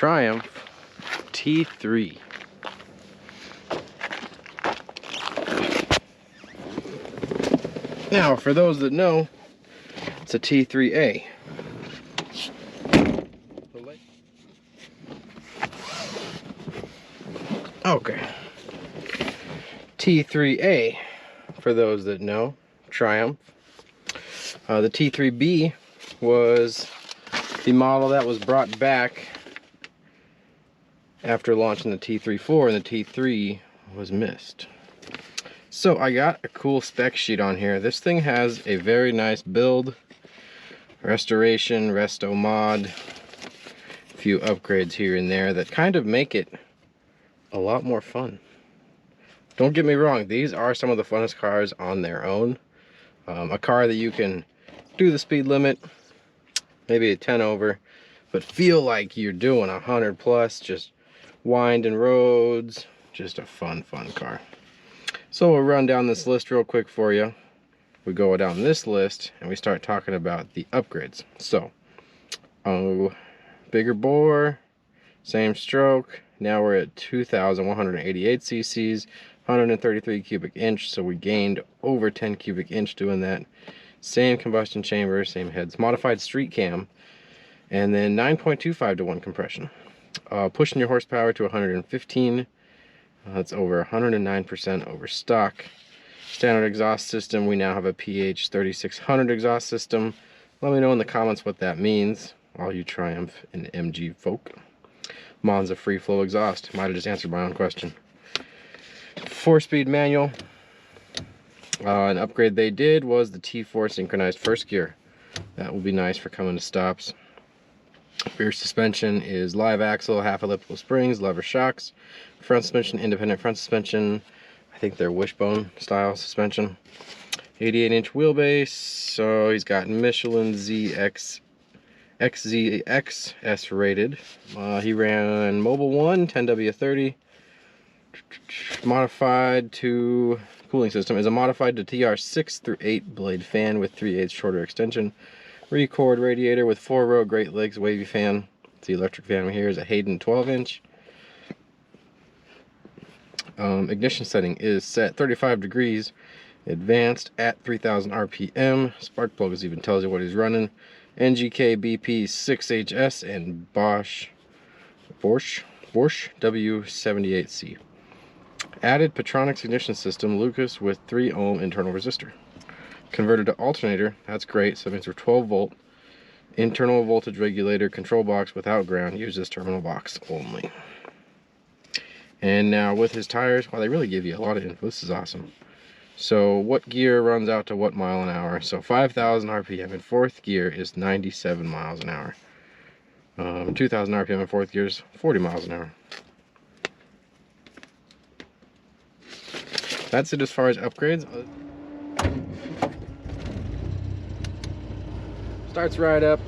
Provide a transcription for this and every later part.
Triumph T3. Now, for those that know, it's a T3A. Okay. T3A, for those that know, Triumph. The T3B was the model that was brought back after launching the T3-4, and the T3 was missed. So I got a cool spec sheet on here. This thing has a very nice build, restoration, resto mod, a few upgrades here and there that kind of make it a lot more fun. Don't get me wrong, these are some of the funnest cars on their own. A car that you can do the speed limit, maybe a 10 over, but feel like you're doing 100 plus, just winding roads. Just a fun car. So we'll run down this list real quick for you. We go down this list and we start talking about the upgrades. So, bigger bore, same stroke. Now we're at 2,188 cc's, 133 cubic inch, so we gained over 10 cubic inch doing that. Same combustion chamber, same heads, modified street cam, and then 9.25 to 1 compression. Pushing your horsepower to 115. That's over 109% over stock. Standard exhaust system, we now have a PH 3600 exhaust system. Let me know in the comments what that means, all you Triumph and MG folk. Monza free flow exhaust. Might have just answered my own question. 4-speed manual. An upgrade they did was the T4 synchronized first gear. That will be nice for coming to stops. Rear suspension is live axle, half elliptical springs, lever shocks. Front suspension, independent front suspension. I think they're wishbone style suspension. 88-inch wheelbase. So he's got Michelin XZX rated. He ran Mobile 1, 10W30. Modified to cooling system is a modified to TR6 through 8 blade fan with 3/8 shorter extension. Record radiator with 4-row Great Lakes wavy fan. The electric fan here is a Hayden 12-inch. Ignition setting is set 35 degrees, advanced at 3,000 RPM. Spark plugs even tells you what he's running. NGK BP 6HS and Bosch W78C. Added Petronics ignition system, Lucas with 3 ohm internal resistor. Converted to alternator, that's great, so it means we're 12 volt. Internal voltage regulator, control box without ground, uses terminal box only. And now with his tires, well, they really give you a lot of info. This is awesome. So what gear runs out to what mile an hour? So 5,000 RPM in 4th gear is 97 miles an hour. 2,000 RPM in 4th gear is 40 miles an hour. That's it as far as upgrades. Starts right up.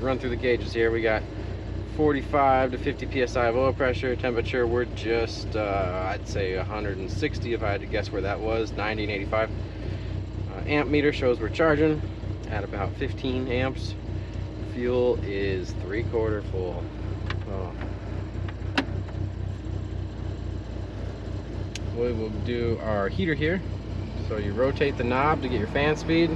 Run through the gauges here. We got 45 to 50 psi of oil pressure. Temperature, we're just I'd say 160 if I had to guess where that was. 90 and 85. Amp meter shows we're charging at about 15 amps. Fuel is 3/4 full. Oh. We will do our heater here. So you rotate the knob to get your fan speed.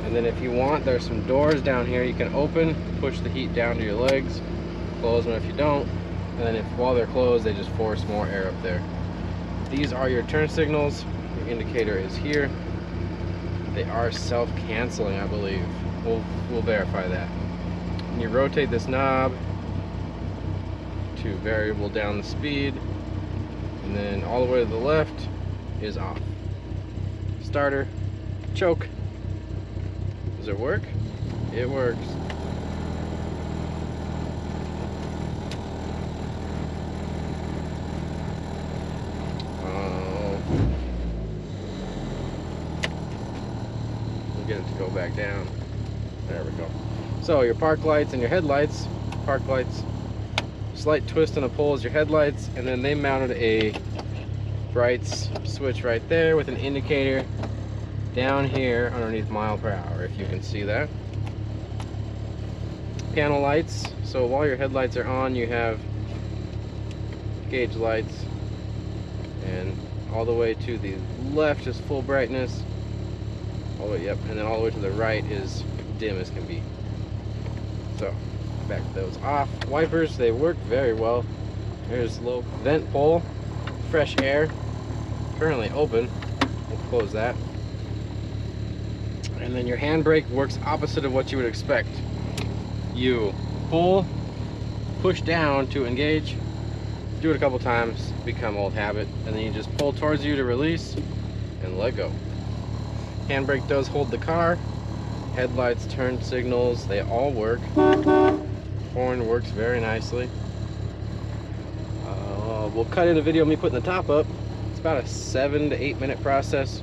And then if you want, there's some doors down here you can open, push the heat down to your legs, close them if you don't, and then while they're closed, they just force more air up there. These are your turn signals. Your indicator is here. They are self-canceling, I believe. We'll verify that. And you rotate this knob to variable down the speed, and then all the way to the left is off. Starter, choke. Does it work? It works. We'll get it to go back down. There we go. So your park lights and your headlights. Park lights, slight twist on the pole is your headlights, and then they mounted a brights switch right there with an indicator down here underneath mile per hour, if you can see that. panel lights. So while your headlights are on, you have gauge lights, and all the way to the left is full brightness. All the way, yep, and then all the way to the right is dim as can be. So back those off. Wipers, they work very well. There's low vent pole, fresh air, currently open. We'll close that. And then your handbrake works opposite of what you would expect. You pull, push down to engage, do it a couple times, become old habit, and then you just pull towards you to release and let go. Handbrake does hold the car. Headlights, turn signals, they all work. Horn works very nicely. We'll cut in a video of me putting the top up. It's about a 7 to 8 minute process.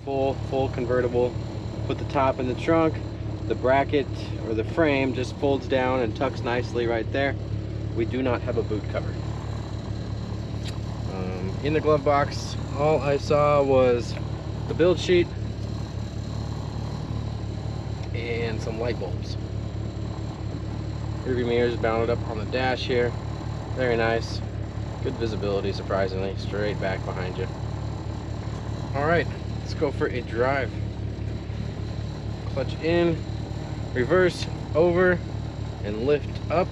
Full convertible. Put the top in the trunk. The bracket or the frame just folds down and tucks nicely right there. We do not have a boot cover. In the glove box, all I saw was the build sheet and some light bulbs. Rearview mirrors mounted up on the dash here. Very nice. Good visibility, surprisingly. Straight back behind you. Alright, let's go for a drive. Clutch in, reverse, over, and lift up.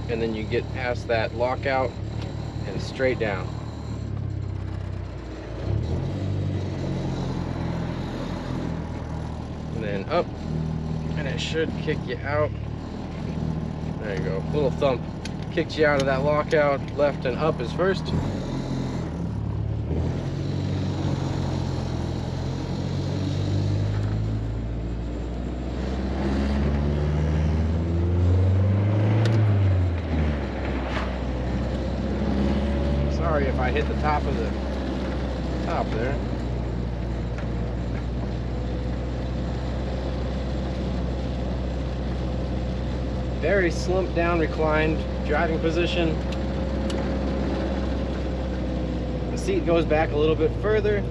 And then you get past that lockout and straight down. And then up, and it should kick you out. There you go, little thump kicked you out of that lockout. Left and up is first. Sorry if I hit the top of the top there. Very slumped down, reclined driving position. The seat goes back a little bit further,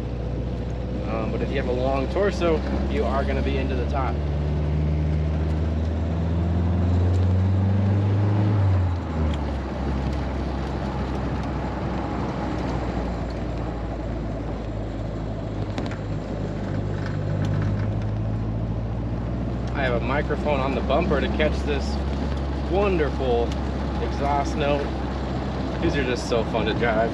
but if you have a long torso, you are going to be into the top. I have a microphone on the bumper to catch this wonderful exhaust note. These are just so fun to drive.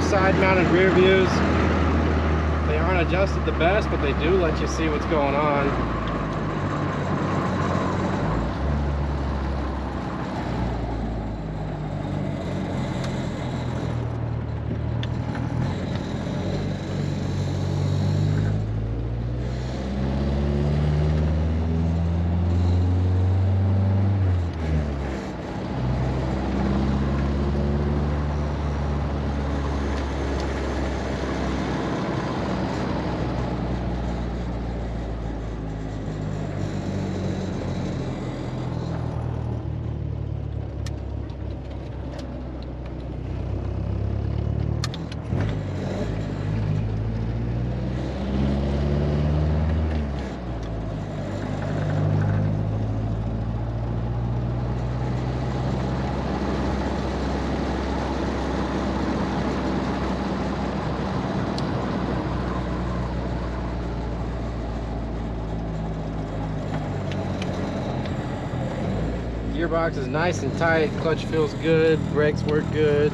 Side-mounted rear views. They aren't adjusted the best, but they do let you see what's going on. Gearbox is nice and tight, clutch feels good, brakes work good.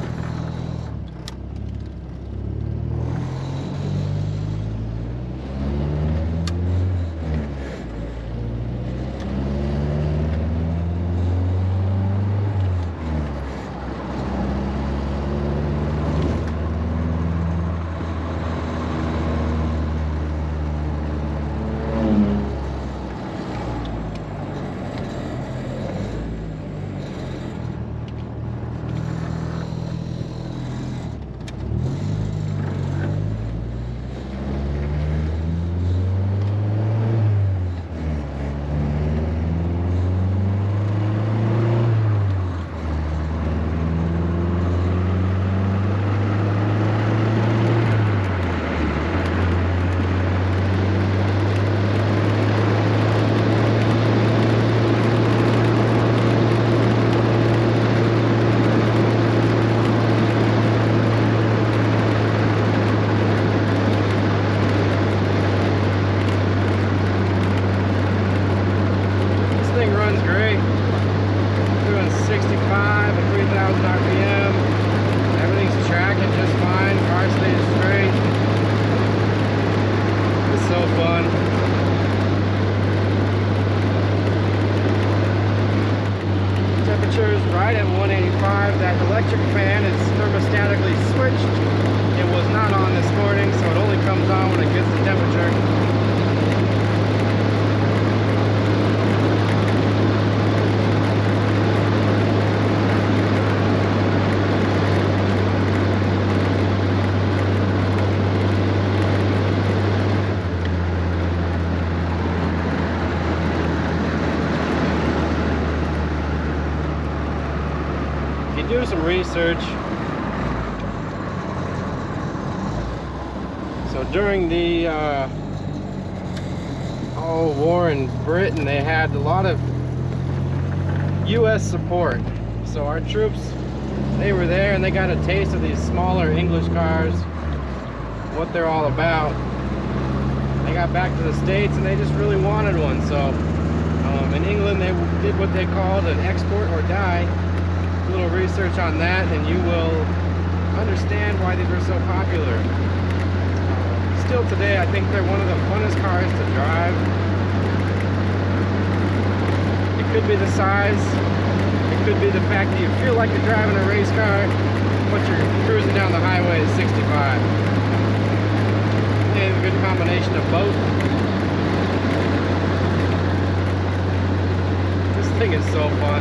Right at 185. That electric fan is thermostatically switched. It was not on this morning, so it only comes on when it gets the temperature. Do some research. So during the war in Britain, they had a lot of US support. So our troops, they were there and they got a taste of these smaller English cars, what they're all about. They got back to the States and they just really wanted one. So in England, they did what they called an export or die. A little research on that and you will understand why these were so popular. Still today, I think they're one of the funnest cars to drive. It could be the size, it could be the fact that you feel like you're driving a race car, but you're cruising down the highway at 65. It's a good combination of both. This thing is so fun.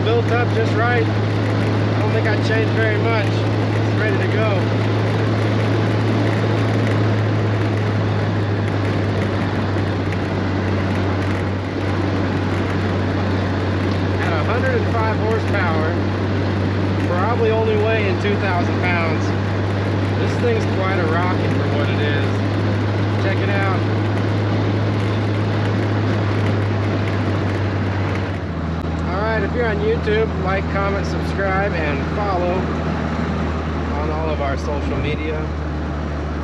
Built up just right. I don't think I changed very much. It's ready to go. At 105 horsepower, probably only weighing 2,000 pounds. This thing's quite a rocket for what it is. Check it out. If you're on YouTube, like, comment, subscribe, and follow on all of our social media.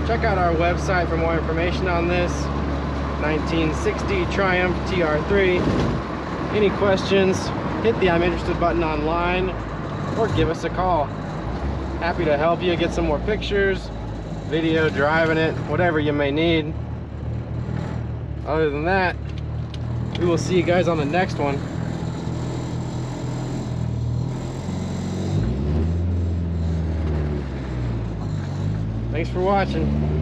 Check out our website for more information on this 1960 Triumph TR3. Any questions, hit the I'm interested button online or give us a call. Happy to help you get some more pictures, video, driving it, whatever you may need. Other than that, we will see you guys on the next one. Thanks for watching.